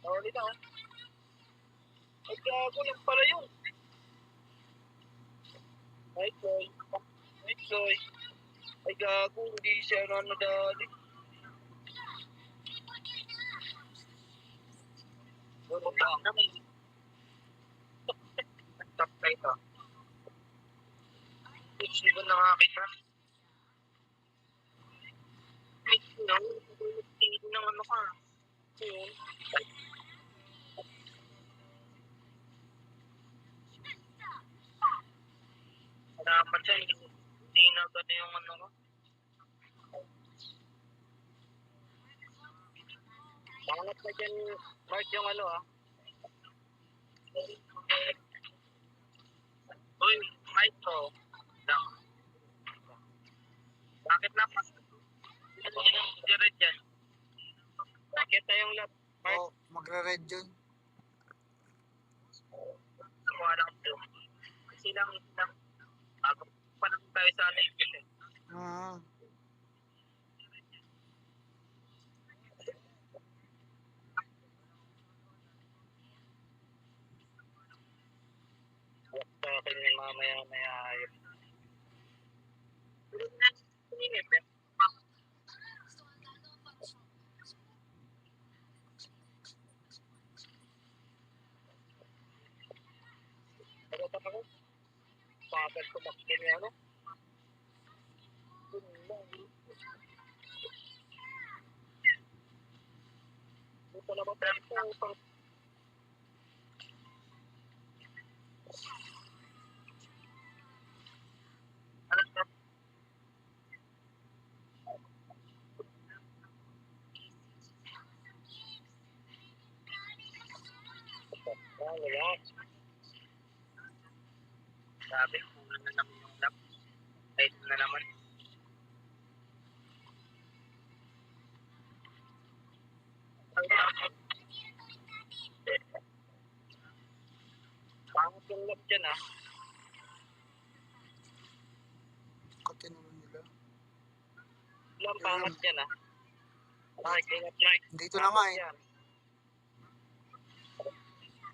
Ulit ako. Ay, gago lang pala yun. Ay, Chloe. Ay, Chloe. Ay, gago. Hindi siya dali. Doon lang naman. Top na ito. Hindi ba nakakita? Ay, no. Tingin ng ano ka. Yun. Dapat siya, hindi na gano'n yung ano ko. Pangat na dyan, Mark, yung ano Uy, Mike ko. Bakit na pa? Ano yun ang red dyan? Bakit na yung lap? Mark? Oo, magre-red yun. Nakuha lang ito. Kasi lang, bago pa lang tayo sa level eh. Sa akin may mamaya-maya yun. Pero tapos, bakit ko makin yan, ano? Ito na ba tayo? Wala. Sabi, kung na naman yung lap. Ay, na naman. Pangit yung lap dyan, ah. Kati naman nila. Lang pangat dyan, ah. Right. Dito na nga eh.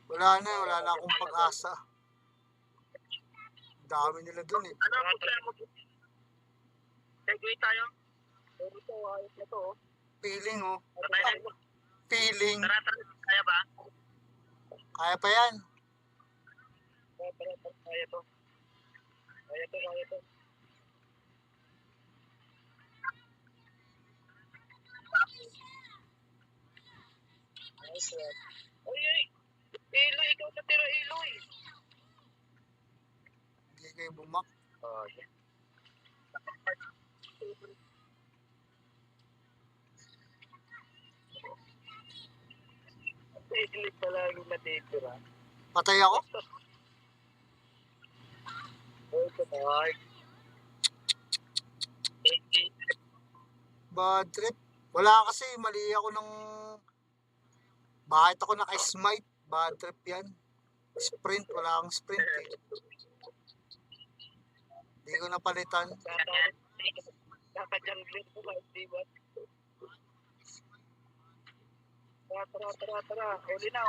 Wala na akong pag-asa. Dami nila dun eh. Ano ang problema mo? Segway tayo. Ito, ayos na to. Feeling oh. Tara. Feeling. Tara. Kaya ba? Kaya pa yan. Tara. Kaya to. Kaya to. Nice one. Oy. Eloy, ikaw natira, Eloy. Hindi kayo bumak. Oh, yeah. Eloy pala yung natitira. Patay ako? Oh, kumay. Bad trip. Wala kasi, mali ako ng... Bakit ako naka-smite? Bad trip yan. Sprint, wala akong sprint eh. Hindi ko napalitan. Kaka-jungler ko ba, di ba? Tara. Uli na.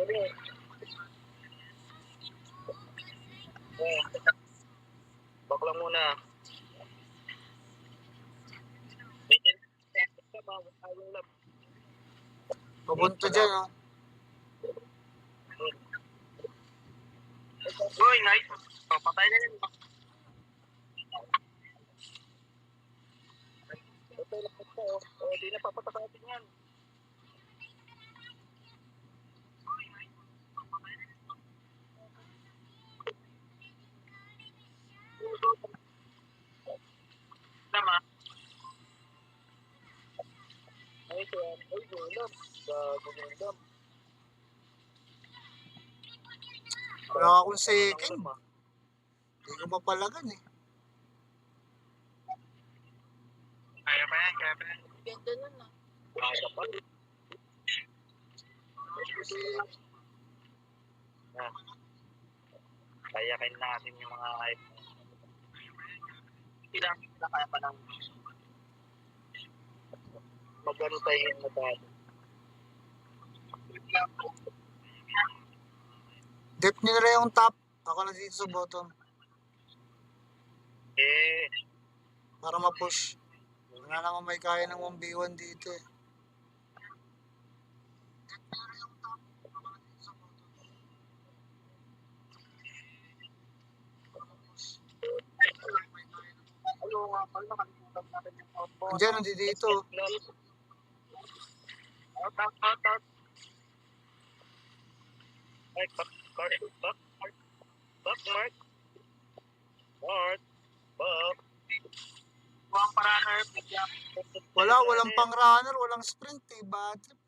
Uli. Bakla muna. Pabunto dyan oh. Uy, nice. Oh, patay na yun. Ito lang ito. Di na papatakatin yan. Tama. Ay, gulam. Gulam. Wala akong second. Hindi ko mapalagan eh. Kaya pa yan. Ganda nun ah. Kaya pa. Kayakin natin yung mga iPhone. Kailangan na kaya pa ng mag-ano tayo na tayo. Dip nyo na yung top. Ako na dito sa bottom. Eh, Para ma-push. Wala naman may kaya ng 1v1 dito eh. ano nga pala, nakalimutan natin yung combo. Andiyan, nandito dito. Out. Ay, back, Mark. Mukhang paraner, bigla. Walang pang runner, walang sprint eh. Bad trip.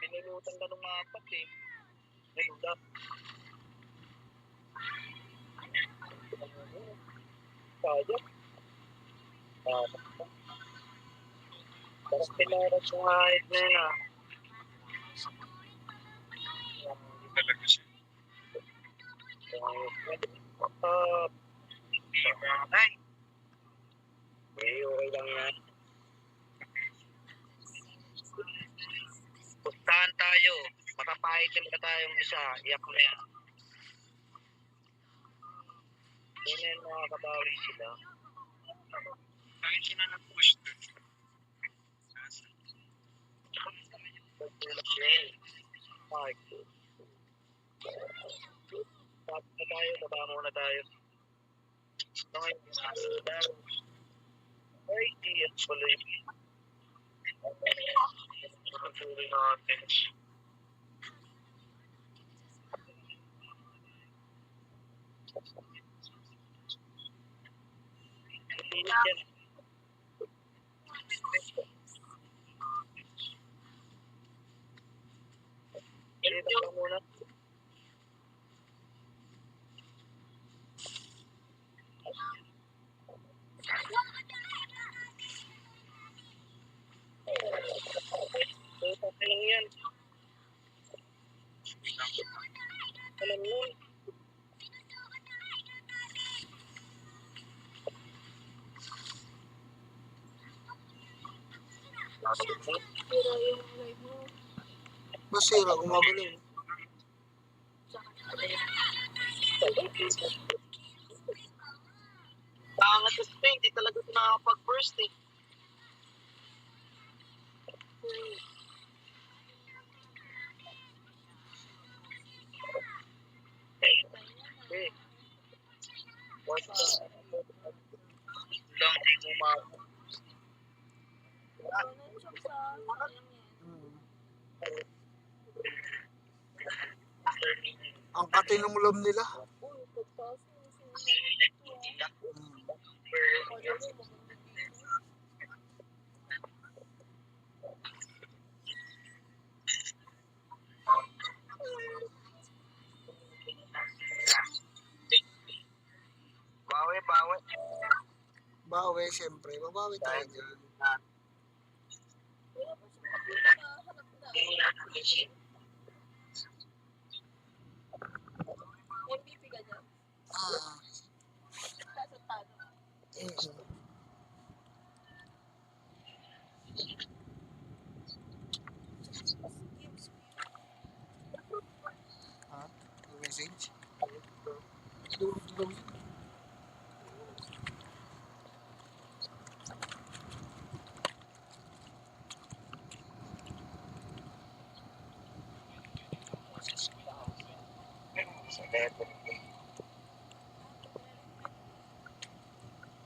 Pinulutan ka ng mapat eh. Ganda. Kaya. Parang pinarat yung height na yun ah. Talaga siya. Ay. Okay lang yan. Pustahan tayo. Makapaitin ka tayong isa. Iyak na yan. Ganyan makakabawi sila. Kahit sila nag-push doon. Ay. Baba muna tayo. Ay, diyan pala yun. Patuloy natin. Yan. Dito ka muna. Alam yan. Alam mo. Masira, gumagalaw. Angat sa Spain, di talaga ito nakakapag-burst eh. Lang, di ko Ang katinumlom nila. Bawi. Bawi, syempre. Babawi tayo dyan. MVP ka dyan? Ah. Kasatado. Ha? Message?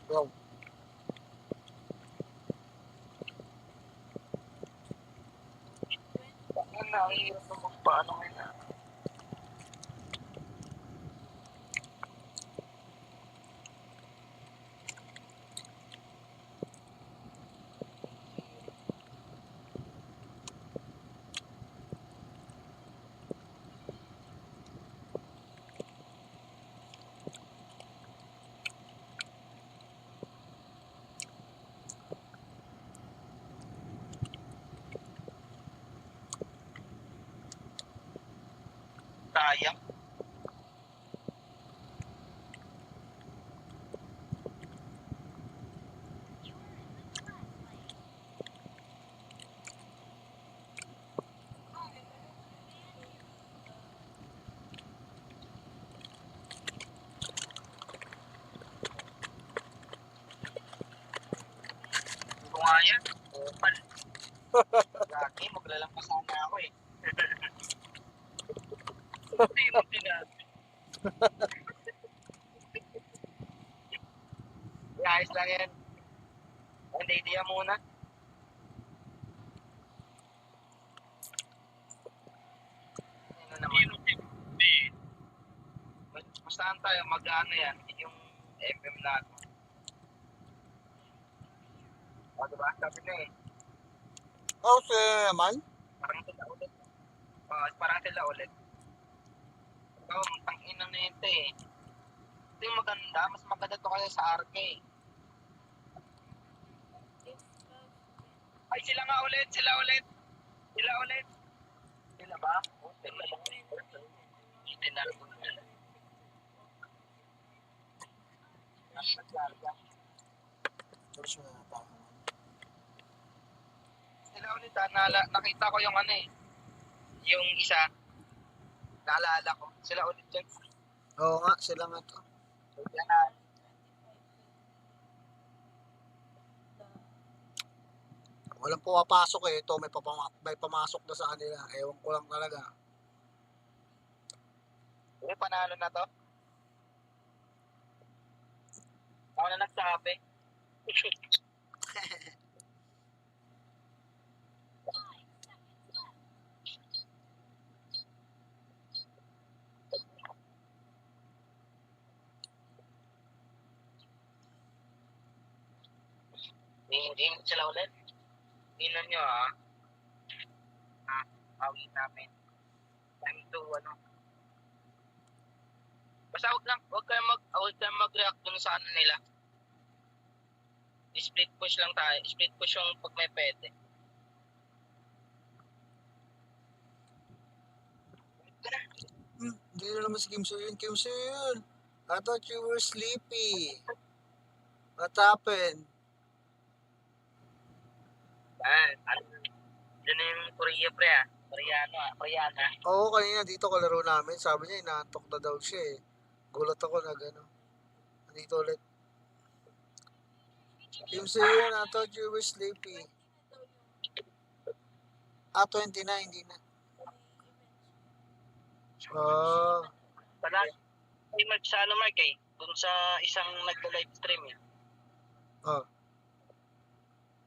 Bro. Paano nga? Sayang. yan. Kupal. Lagi, maglalampas sana ako eh. Hindi mo sinabi. Ayos lang yan. Hindi, idea muna. Ano naman? Bastahan tayo, mag-ano yan, yung FM natin. O, diba? Sabi na eh. Oh, sir naman. Parang sila ulit. Parang sila ulit. Ikaw, ang inang na ito eh. Ito yung maganda, mas maganda to kaya sa RK. Ay, sila nga ulit, sila ulit. Sila ulit. Sila ba? O, sila ba? Hindi na. Sila ulit ha, nakita ko yung ano eh. Yung isa, naalala ko. Sila ulit dyan. Oo nga, sila nga to. Yan na. Walang pumapasok eh. Ito may pamasok na sa kanila. Ewan ko lang talaga. Panalo na to. Ako na nagsabi. Hindi sila ulit. Inan nyo awin namin. Time to ano. Basta huwag kayong mag-react dun sa ano nila. Split push lang tayo. Split push yung pag may pwede. Hindi na naman si Kim So Yun. Kim So Yun. I thought you were sleepy. What happened? Yun na yung Korea pre Koreana. Oo, kanina dito kalaro namin. Sabi niya, inaantok na daw siya eh. Gulat ako na gano'n. Dito ulit. Kim So Yun, I thought you were sleepy. 29, hindi na. Pala, ay Mark sa ano Mark eh. Dun sa isang nagla-live stream eh.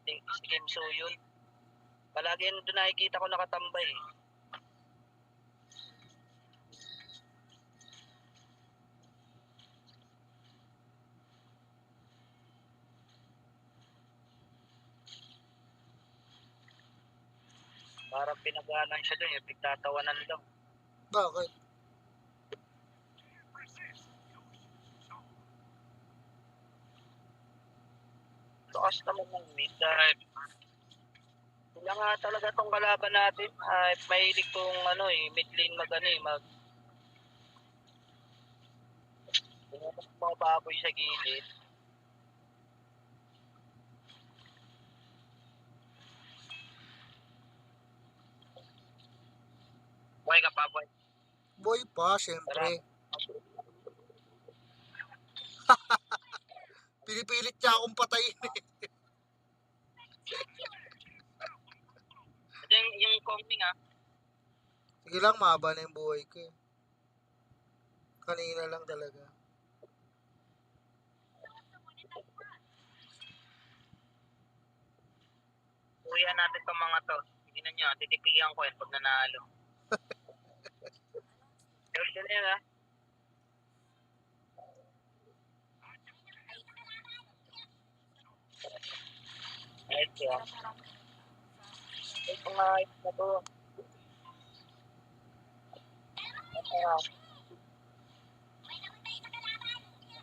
Si Kim So Yun. Palagi doon nakikita ko nakatambay eh. Parang pinag-aanan siya doon, yung pagtatawanan lang. Bakit? Taas naman ng mid dahil sila nga talaga tong kalaban natin. Mahilig tong mid lane mag mga baboy sa gilid. Buhay ka pa, boy. Boy pa, syempre. Pinipilit niya akong patayin eh. Yung coming Sige lang, mahaba na yung buhay ko eh. Kanina lang talaga. Uwihan natin itong mga to. Tingnan nyo, titipigan ko yan pag nanalo. Ito na yan Ayos yan. Ito nga, ito na to.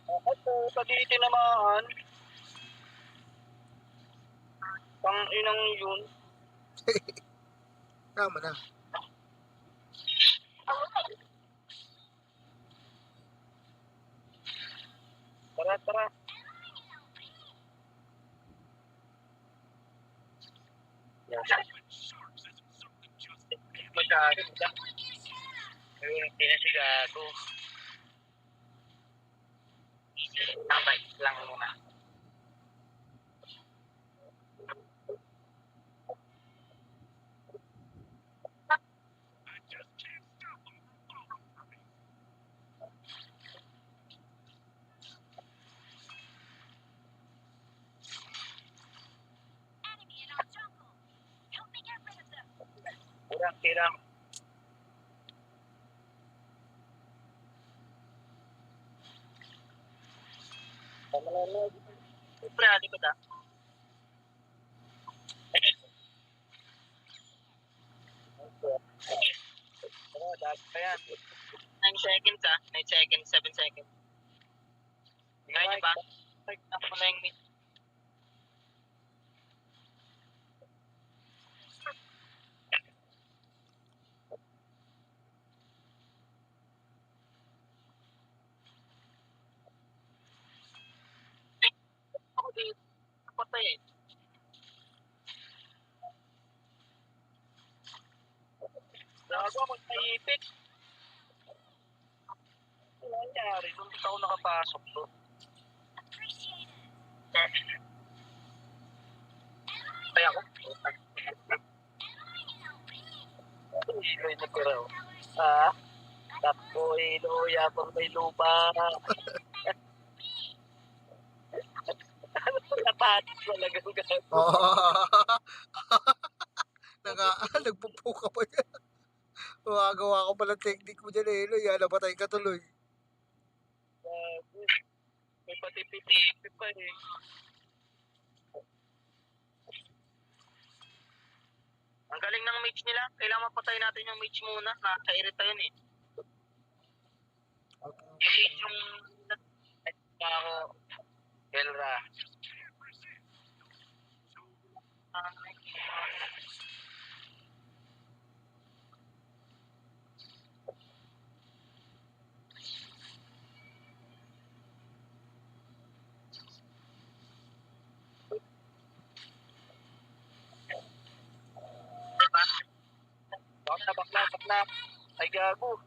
Ito, kaditi naman. Pang inang yun. Tama na. Tara. Masyado. Hindi na si Gago. Tamay lang muna. Kira. Siyempre, hindi ko na. Dahil pa yan. 9 seconds 9 seconds, 7 seconds. Kaya niyo ba? Ako na yung mid. Ako dito. Patay eh. Gago ako naipit. Ano nangyari? Nung di ako nakapasok doon. Kaya ako. Iloy na ko raw. Tapo iloy, abang may lupa. Napatis talaga ang gago. Nagpupo ka pa yan. Gumagawa ka pala technique mo dyan, Eloy. Nabatay ka tuloy. May patipi-tipi pa eh. Ang galing ng mage nila. Kailangan mapatay natin yung mage muna. Nakaka-irita yun eh. Yung mage yung... ako... Elra. Bakla. Ay gago.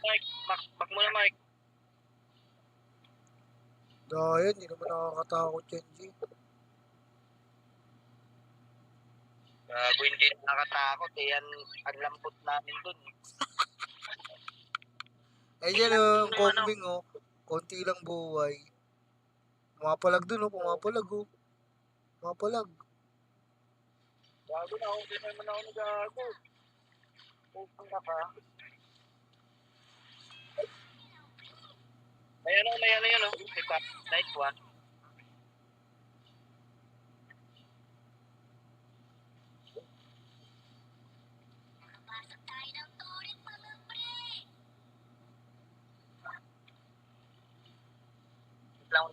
Mike. Back muna, Mike. Dahil, hindi naman nakakatakot yan, G. Gago, hindi nakatakot eh. Ang lampot namin dun. Yan ang combing, konti lang buhay. Pumapalag dun, pumapalag. Pumapalag. Gago na, hindi naman ako nagago. Pupang na ka. Ayan o. Nice one. Wait lang.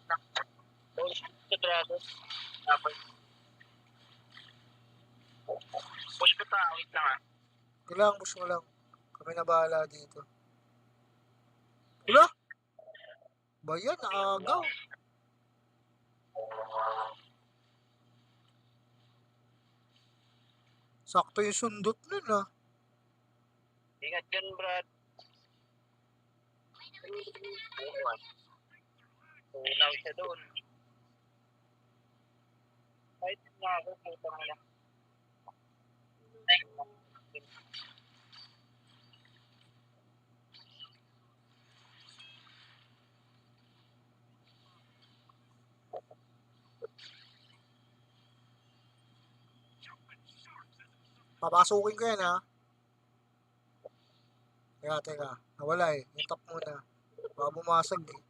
Sa dragon. Tapos. Push ko ta. Wait lang Push mo lang. Kami na bahala dito. Wala? Ba yan? Naagaw. Sakto yung sundot nun, Ingat dyan, Brad. Unaw siya doon. Kahit na ako, putang na. Papasukin ko yan, Teka. Nawala eh. Yung top muna. Baka bumasag eh.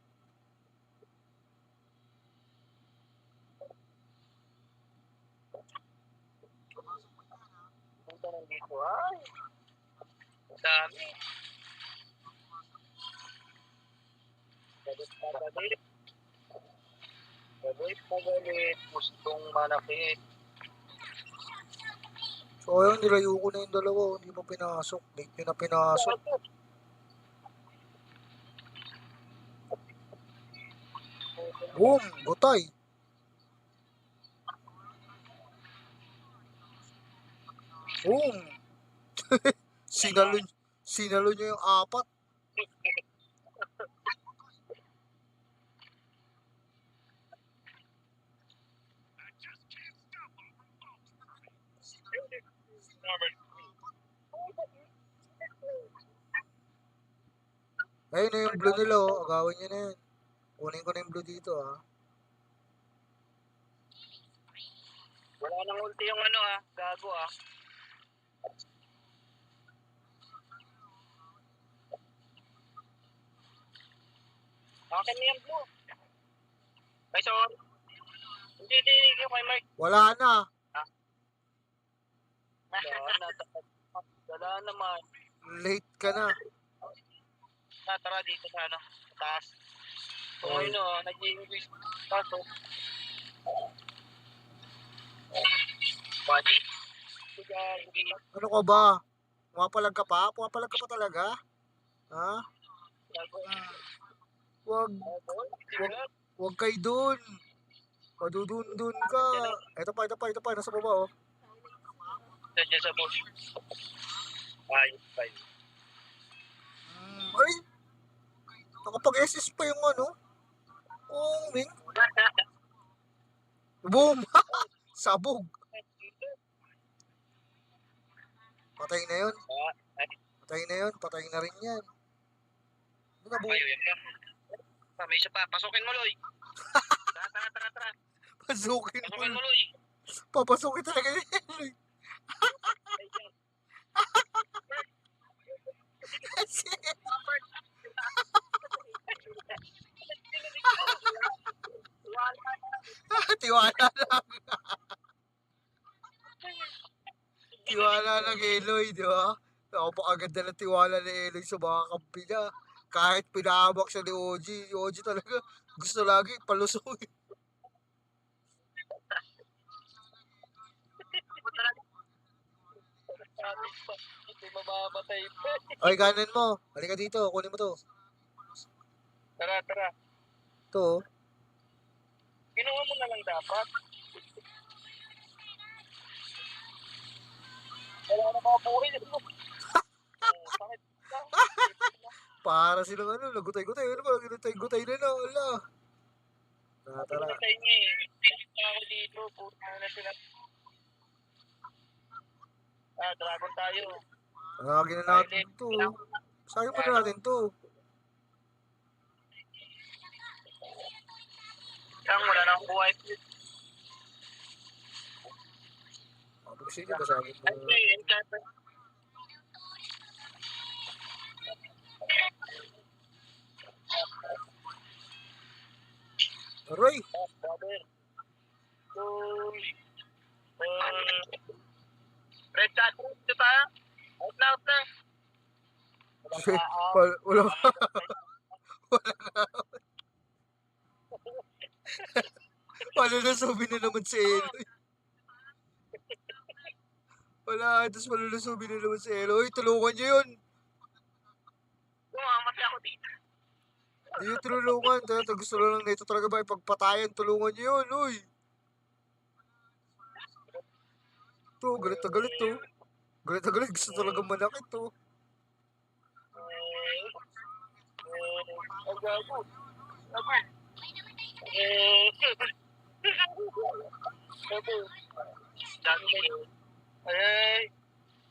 Punta nandito, ay. Dami. Pagalit. Gustong manakit. So ayun, nilayo ko na yung dalawa. Hindi mo pinasok. Late nyo na pinasok. Boom! Gutay! Boom! Sinalo nyo yung apat. Ayun na yung blue nila, Agawin nyo na yan. Kunin ko na yung blue dito, Wala nang ulti yung gago Akin na yung blue. Ay, sorry. Hindi, yung kay Mark. Wala na. Wala naman. Late ka na. Tara dito sa taas. So, Okay. nag-i-English. Kaso. Body. Ano ka ba? Pumapalag ka pa? Pumapalag ka pa talaga? Ha? Wag kay dun. Padudun-dun ka. Ito pa. Nasa baba, oh. Diyan sa bush. Ay. Ay! Nakapag-SS pa yung Oh, Ming. Boom! Sabog. Patay na yun. Patay na rin yan. Ano na, boom? May isa pa. Pasukin mo, Loy. Tara. Pasukin Pasukin mo, mo. Loy. Papasukin talaga yan. Kasi, tiwala lang. Tiwala lang Eloy, di ba? Napakaganda ng tiwala ni Eloy sa mga kampi niya. Kahit pinahabak siya ni OG, si OG talaga gusto lagi palusuin. Hindi mamamatay pa. Ay, kanan mo. Halika dito, kunin mo to. Tara. To, oh. Ginawa mo na lang dapat. Wala na mga buhay. Sakit ka. Para silang nagutay-gutay. Ano ba, nagutay-gutay na na, ala. Tara. Pinatay niya eh. Pinatay ako dito. Puta na sila. Dragon tayo. Tawagin na natin to. Sayang pa na natin to. Wala na akong buhay. Sige, basagin mo. Aray! Red chat. Ito tayo. Out na. Wala. Malulusobin na naman si Eloy. Tapos malulusobin na naman si Eloy. Tulungan niyo yun. Mamatay ako dito. Hindi yung tulungan. Gusto lang nito talaga ba ipagpatayan. Tulungan niyo yun, uy. To, galit na galit to. Galit na galit. Gusto talaga manakit to.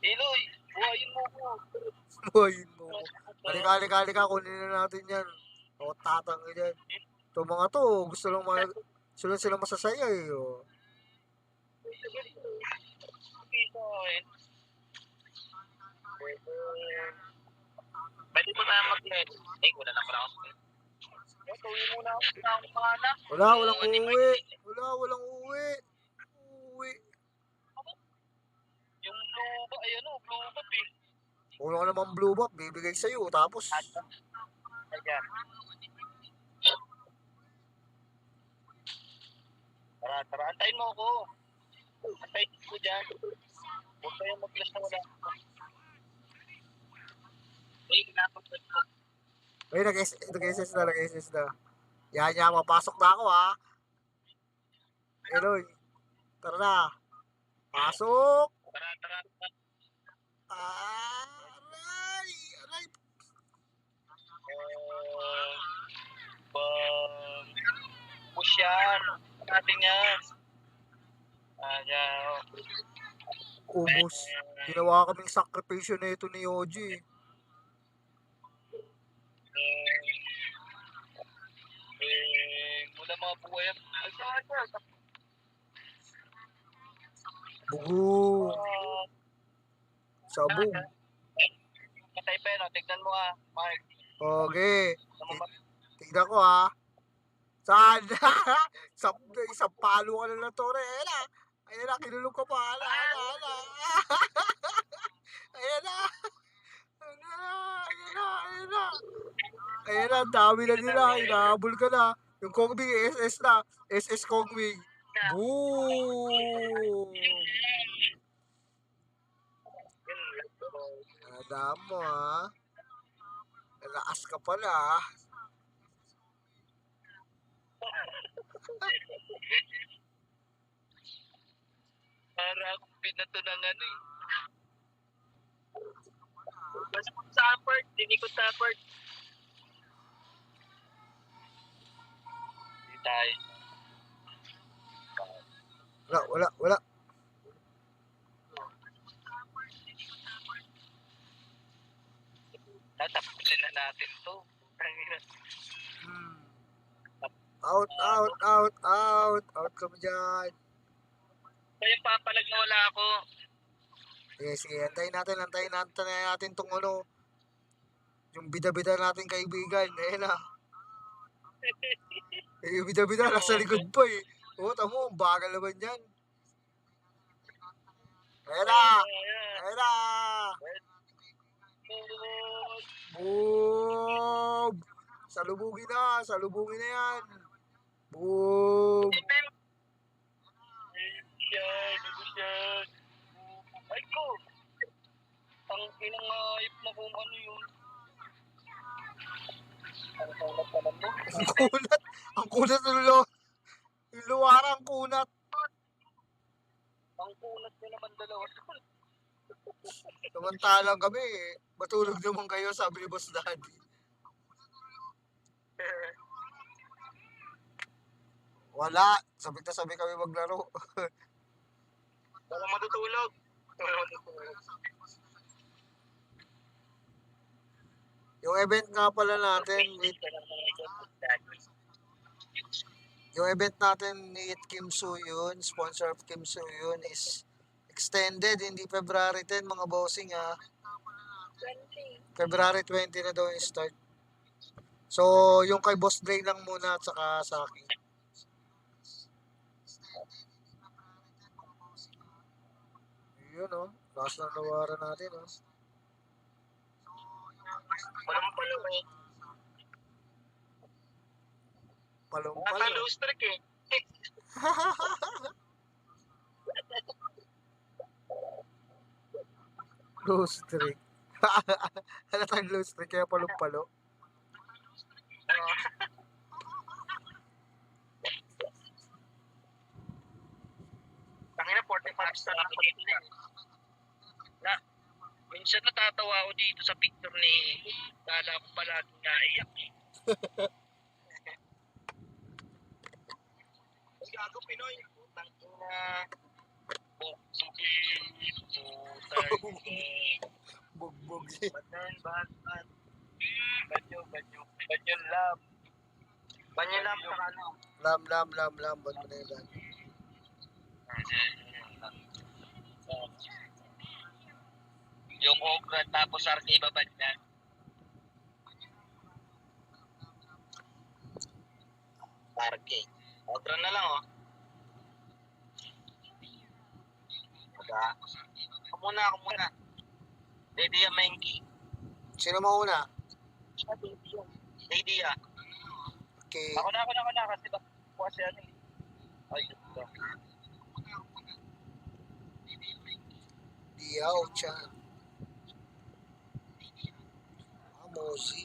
Eloy, buhayin mo ko. Buhayin mo ko. Halika. Kunin na natin yan. O, tatang yan. Ito mga to, gusto lang sila masasaya eh. Oh. Pwede po tayo mag-let. Wala na pala ako. Tuwi muna ako ng mga anak. Walang uuwi. Walang uuwi. Yung blue ba, blue ba eh. Wala ka naman blue buff, bibigay sa'yo. Tapos, Ayan. Tara, antayin mo ako. Antayin ko dyan. Huwag kayong mag-flash na wala. Ginapag-flash ko. ay, nag-SS na. Yan, mapasok na ako, ha. Eloy, tara na. Pasok! Tara. Aray! Push yan. Natin yan. Ayan. Ubus. Ginawa kaming sakripisyo na ito ni Oji. Mula mga buhay. Bugong. Sabog. Patay pa yun, tignan mo Mark. Okay. Tignan ko Saan? Isang palo ka na ng tore. Ayan na, kinulog ka pa. Ala. Ayan na. Ayan na, ang dami na nila. Inahabol ka na. Yung Kongming, SS na. SS Kongming. Boom! Alam mo Lakas ka pala Para akong binato ng Basta po sa Apert, dinikot sa Apert. Hindi tayo. Wala. Tatapusin na natin to. Out kami dyan. Kaya papalag na wala ako. Sige, antayin natin tong yung bida-bida natin kaibigan. Ayan na. Yung bida-bida nasa likod pa tamo, bagal naman yan. Ayan na. Boom! Salubungin na yan. Boom! Yan. Ay ko! Ang inang ayip na kung ano yun. Ang kunat naman mo. Ang kunat yung luwara, ang kunat. Ang kunat ko naman dalawa. Samantalang kami, matulog naman kayo, sabi ni Boss Daddy. Wala, sabik na sabik kami maglaro. Wala matutulog. Yung event nga pala natin, yung event natin ni Kim Soo Yun, sponsor of Kim Soo Yun, is extended, hindi February 10 mga bossing 20. February 20 na daw yung start. So, yung kay Boss Dre lang muna at saka sa akin. Yun last na nawaran natin Walang palo Palong. Naka-loose trick Loose trick. Halatang loose trick kaya palong-palo. Tangina 45 star ako dito na. Minsan natatawa ako dito sa picture ni Kala ko palaging naiyak Gago Pinoy. Tangina. Bugbog. Batman. Banyo love. Banyo love sa Lam. Ba't mo na yun? Yung okra tapos arke ibabad na. Arke. Okra na lang Ako muna. Lady Menki. Sino mauna? Lady Okay. Ako na kasi ba kasi Ay, ito. Diyaw, Chan. Mozi.